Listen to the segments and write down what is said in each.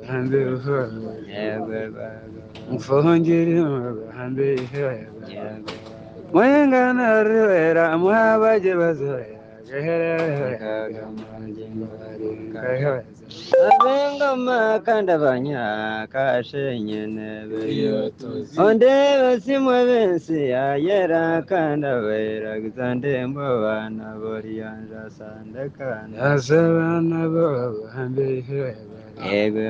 hambe mfongiri hambe mwengana rwera mwabaje bazoya abenga makanda banya kashenyene onde basimwe bensi ayera kanda bera gizande mbana boriyanja sandakana asabana bo hambe yego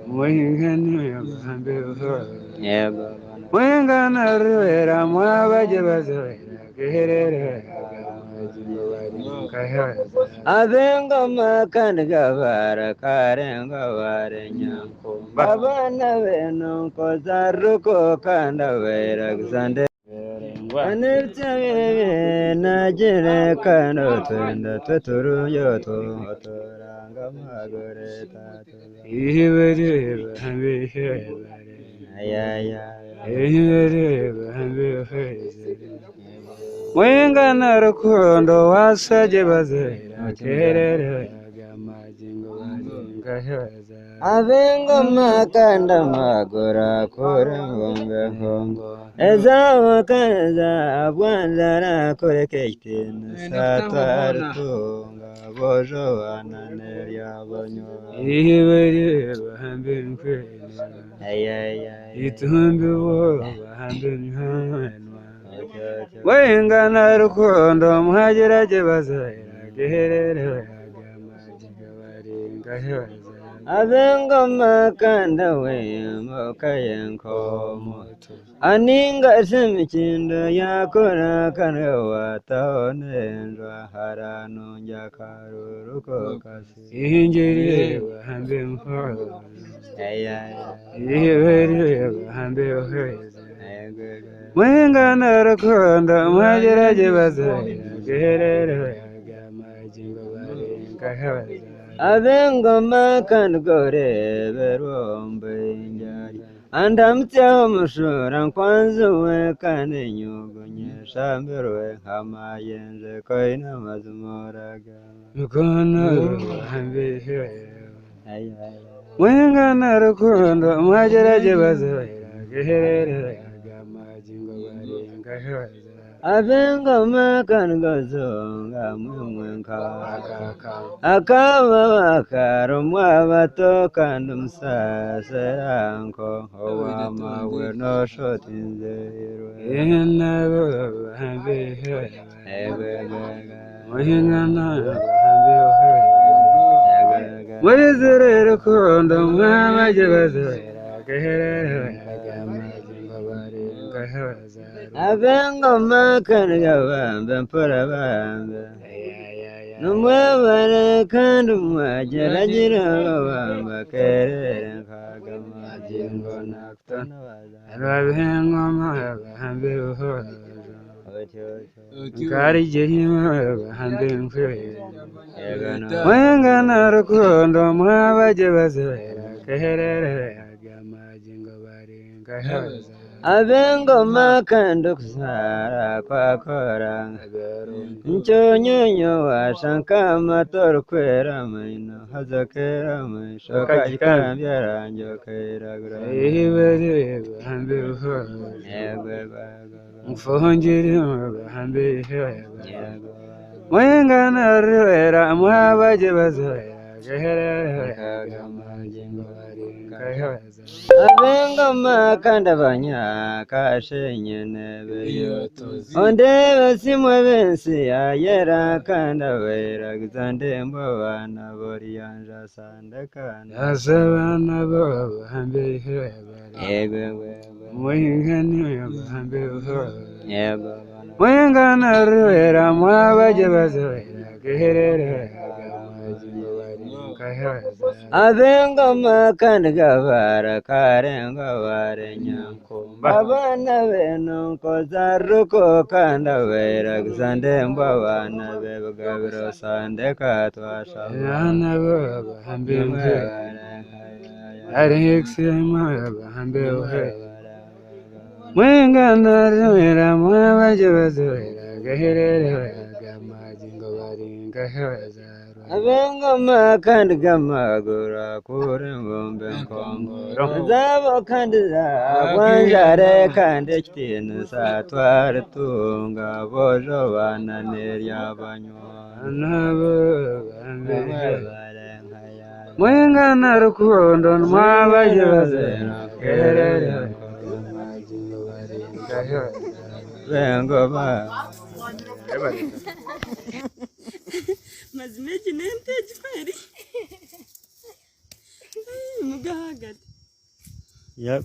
mwengana hambe yego mwengana rwera mwabaje bazoya abenga makanda gabara karenga barenya abana beno kozaruko kanda bera gizande anebye nagere kano twenda tweturuyoto otoranga magore tatu ihibere hambe ayaya ihibere hambe mwengana rukundo wasaje bazera kerere agamagingo barenga heza abenga makanda magora kore ngombe hongo ezawa kaza abwanzara kore keitena satartunga bojo wananeria bonyo ihibere bahambe nkwena ayaya itumbe bo bahambe nhanwa wengana rukundo muhageraje bazaira geherere agamagiga barenga heza abenga makanda we mokayenko moto aninga semikindo yakora kanwe wataonenjwa harano njakaruruko kasi ingiri bahambe mforo ihebere bahambe heza mwengana rukundo mwageraje bazaira geherere agamagingo barenga heza abenga makanda gore berombe injari andamutseho mushora nkwanze we kane nyugunyesha mberwe hamayenze koina mazumuraga mukono hambe mwengana rukundo mwageraje bazaira geherere agamagingo barenga heza abenga makanda gazonga mumwenka akaba bakaro mwabato kandi umusaseranko owamawe noshotinzerwe inabo hambe mwengana hambe mwizere rukundo mwabaje bazaira geherere agamagingo barenga heza abenga makanda gabambe mpora bambe numwebare kandi mwageragira babamba kerere nkagamagingo nakutona ababenga bahambe buhojo kari jehima bahambe mfere mwengana rukundo mwabaje bazaira keherere agamagingo barenga heza abenga makanda kusara kwakora nchonyonyo washanka mator kwera maino hazakera maisho kajikambya ranjo kairagura ihibere bahambe buhojo mfongiri bahambe mwengana rwera mwabaje bazaira geherere agamagingo barenga heza abenga makanda banya kashenyene onde basimwe bensi ayera kanda bera gizande mbabana boriyanja sandakana asabana bo bahambe yego mwengana bahambe yego mwengana rwera mwabaje bazaira geherere agamagingo barenga heza abenga makanda gabara karenga barenya abana beno kozaruko kanda bera gizande mbabana bebagabiro sandeka twasha abana bo hambe arexema hambe mwengana rwera mwabaje bazaira geherere agamagingo barenga heza Abengama kandi gamagura kure ngombe nkongoro zabo kandi zabanjare kandi kitinu satware tunga bojo bananerya banywa nabo mwingana rukundo mwabaje bazera kerere bengoma Mas imagine inte feri. Mugahagati. Yep.